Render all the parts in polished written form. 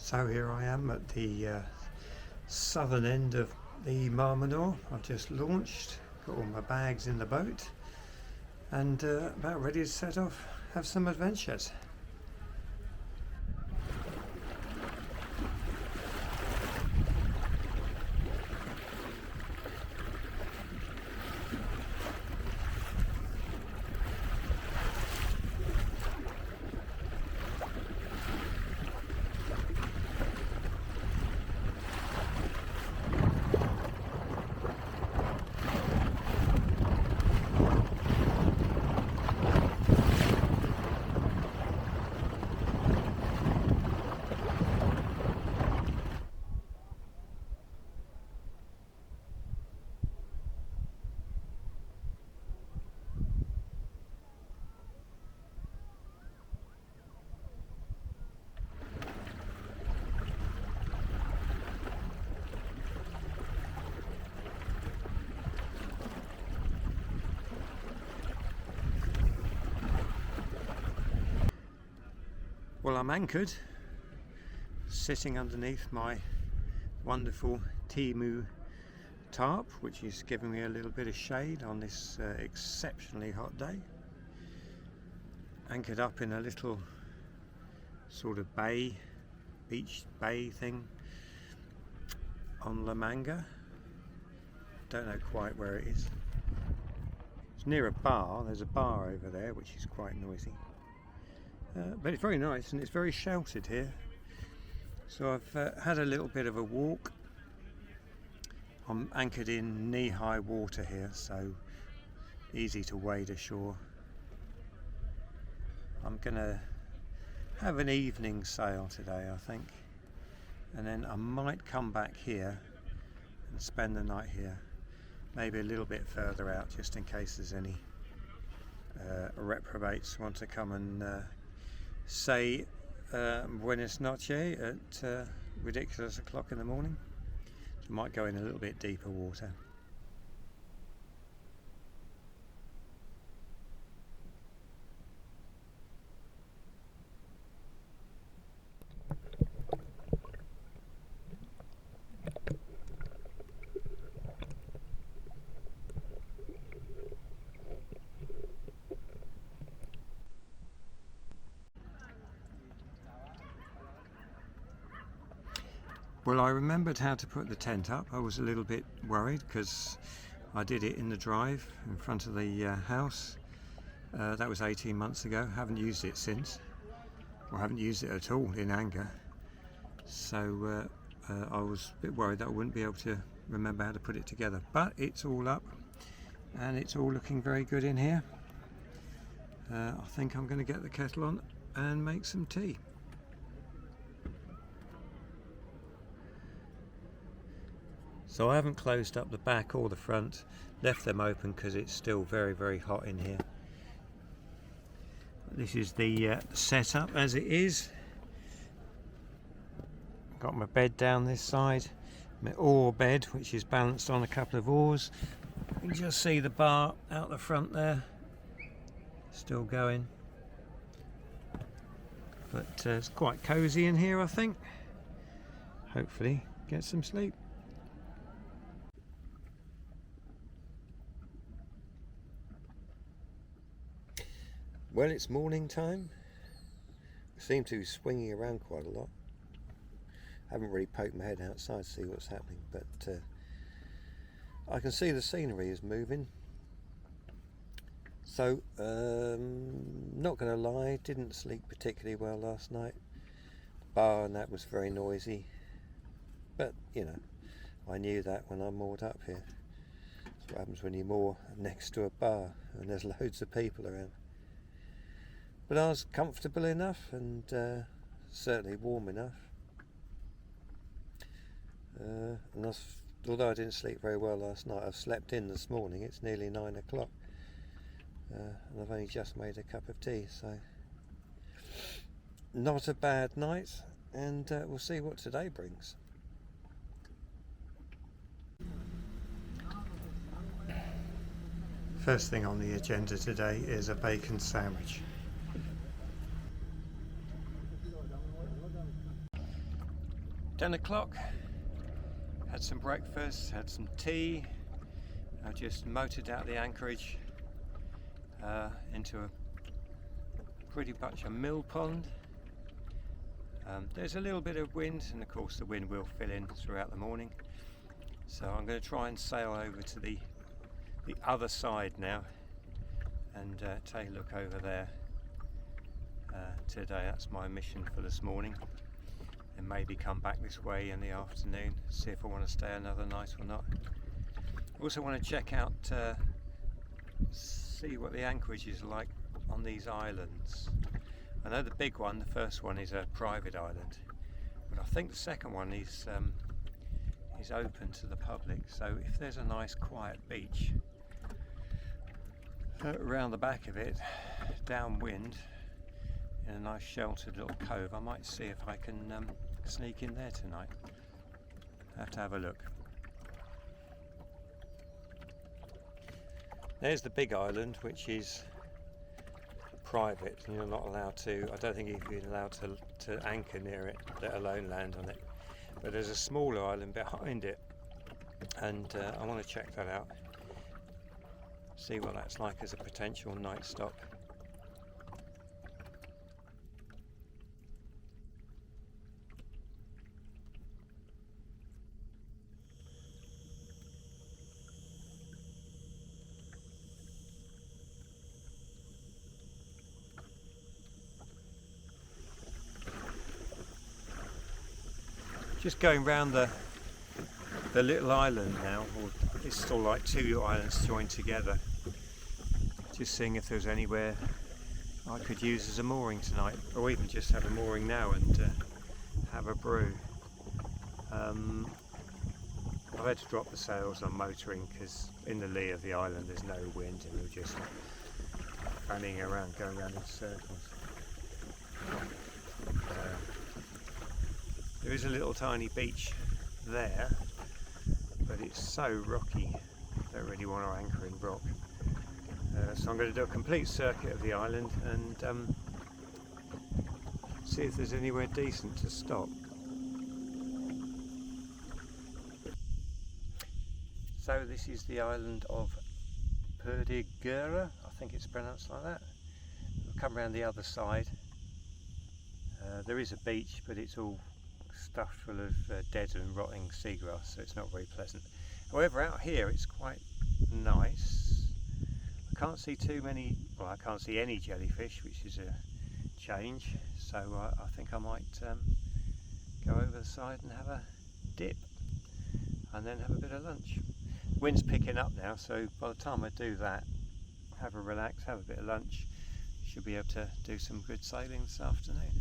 So here I am at the southern end of the Mar Menor. I've just launched, got all my bags in the boat, and about ready to set off, have some adventures. Well, I'm anchored, sitting underneath my wonderful Tideway tarp, which is giving me a little bit of shade on this exceptionally hot day. Anchored up in a little sort of bay, beach bay thing on La Manga. Don't know quite where it is. It's near a bar. There's a bar over there which is quite noisy. But it's very nice and it's very sheltered here. So I've had a little bit of a walk. I'm anchored in knee-high water here, so easy to wade ashore. I'm gonna have an evening sail today, I think, and then I might come back here and spend the night here, maybe a little bit further out, just in case there's any reprobates want to come and say buenas noches at ridiculous o'clock in the morning. So I might go in a little bit deeper water. Well, I remembered how to put the tent up. I was a little bit worried because I did it in the drive in front of the house. That was 18 months ago. Haven't used it since. Or haven't used it at all in anger. So I was a bit worried that I wouldn't be able to remember how to put it together. But it's all up and it's all looking very good in here. I think I'm going to get the kettle on and make some tea. So I haven't closed up the back or the front, left them open because it's still very, very hot in here. This is the setup as it is. Got my bed down this side, my oar bed which is balanced on a couple of oars. You can just see the bar out the front there, still going. But it's quite cosy in here, I think. Hopefully get some sleep. Well, it's morning time. I seem to be swinging around quite a lot. I haven't really poked my head outside to see what's happening, but I can see the scenery is moving. So, not going to lie, didn't sleep particularly well last night. The bar and that was very noisy, but you know, I knew that when I moored up here. That's what happens when you moor next to a bar and there's loads of people around. But I was comfortable enough and certainly warm enough. And although I didn't sleep very well last night, I've slept in this morning. It's nearly 9 o'clock. And I've only just made a cup of tea, so not a bad night, and we'll see what today brings. First thing on the agenda today is a bacon sandwich. 10 o'clock, had some breakfast, had some tea. I just motored out the anchorage into a pretty much a mill pond. There's a little bit of wind, and of course the wind will fill in throughout the morning, so I'm going to try and sail over to the other side now and take a look over there today. That's my mission for this morning, and maybe come back this way in the afternoon, see if I want to stay another night or not. I also want to check out, see what the anchorage is like on these islands. I know the big one, the first one, is a private island, but I think the second one is open to the public. So if there's a nice quiet beach around the back of it, downwind, in a nice sheltered little cove, I might see if I can sneak in there tonight. I have to have a look. There's the big island, which is private, and you're not allowed to, I don't think you're allowed to anchor near it, let alone land on it. But there's a smaller island behind it, and I want to check that out, see what that's like as a potential night stop. Just going round the little island now, or it's still like two islands joined together. Just seeing if there's anywhere I could use as a mooring tonight, or even just have a mooring now and have a brew. I've had to drop the sails on motoring because in the lee of the island there's no wind, and we're just fanning around, going around in circles. There is a little tiny beach there, but it's so rocky, I don't really want to anchor in rock. So I'm going to do a complete circuit of the island and see if there's anywhere decent to stop. So this is the island of Perdiguera, I think it's pronounced like that. I'll come around the other side. There is a beach, but it's all stuffed full of dead and rotting seagrass, so it's not very pleasant. However, out here it's quite nice. I can't see too many, well, I can't see any jellyfish, which is a change, so I think I might go over the side and have a dip and then have a bit of lunch. The wind's picking up now, so by the time I do that, have a relax, have a bit of lunch, should be able to do some good sailing this afternoon.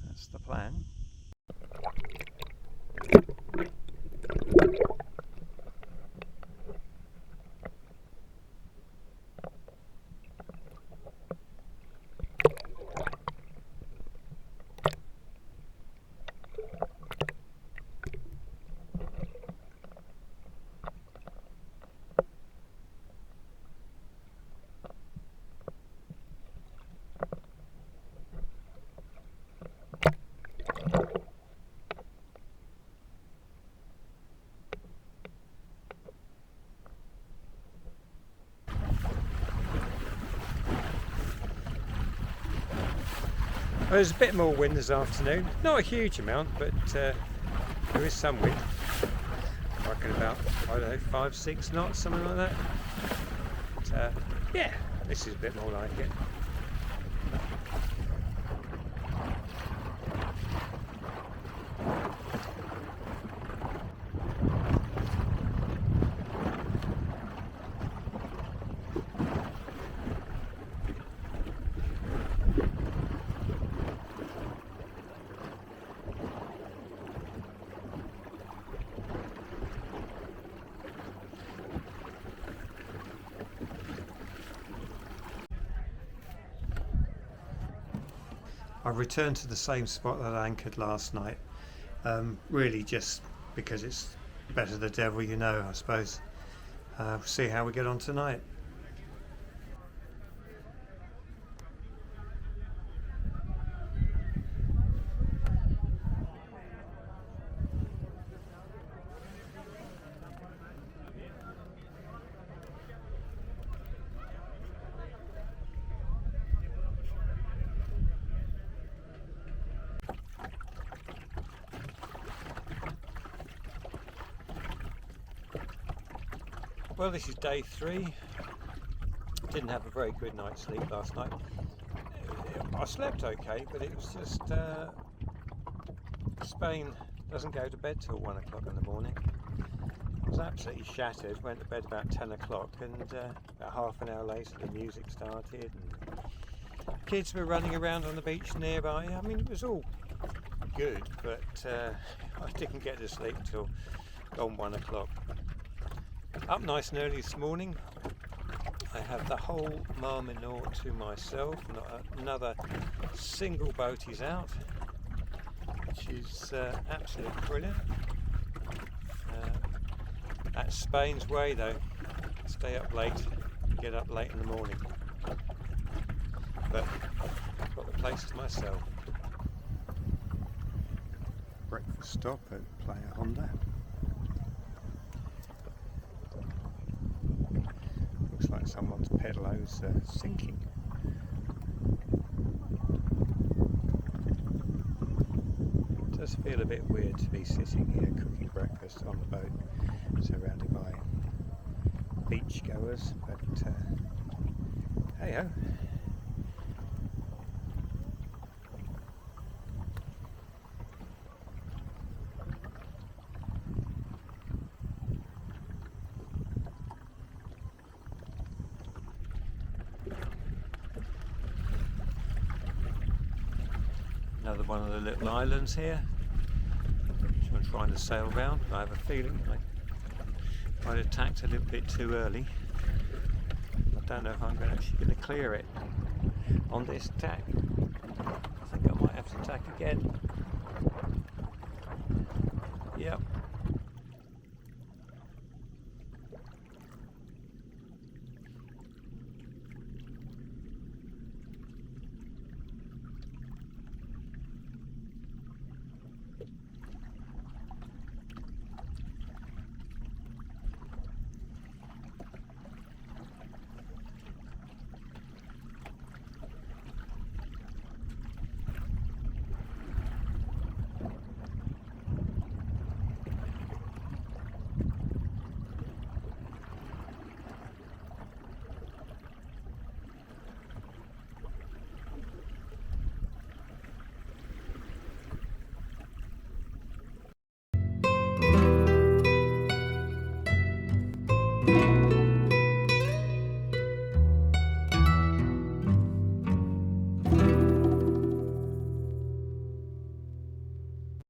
That's the plan. Well, there's a bit more wind this afternoon, not a huge amount, but there is some wind. I reckon about, I don't know, 5-6 knots, something like that. But, yeah, this is a bit more like it. I've returned to the same spot that I anchored last night, really just because it's better the devil you know, I suppose. We'll see how we get on tonight. Well, this is day 3. Didn't have a very good night's sleep last night. I slept okay, but it was just Spain doesn't go to bed till 1 o'clock in the morning. I was absolutely shattered, went to bed about 10 o'clock, and about half an hour later the music started and kids were running around on the beach nearby. I mean, it was all good, but I didn't get to sleep until gone 1 o'clock. Up nice and early this morning. I have the whole Mar Menor to myself. Not another single boat is out, which is absolutely brilliant. That's Spain's way though. Stay up late, get up late in the morning. But I've got the place to myself. Breakfast stop at Playa Honda. Looks like someone's pedalo's sinking. It does feel a bit weird to be sitting here cooking breakfast on the boat, surrounded by beach goers, but hey ho. Another one of the little islands here, which I'm trying to sail round. I have a feeling I might have tacked a little bit too early. I don't know if I'm actually going to clear it on this tack. I think I might have to tack again. Yep.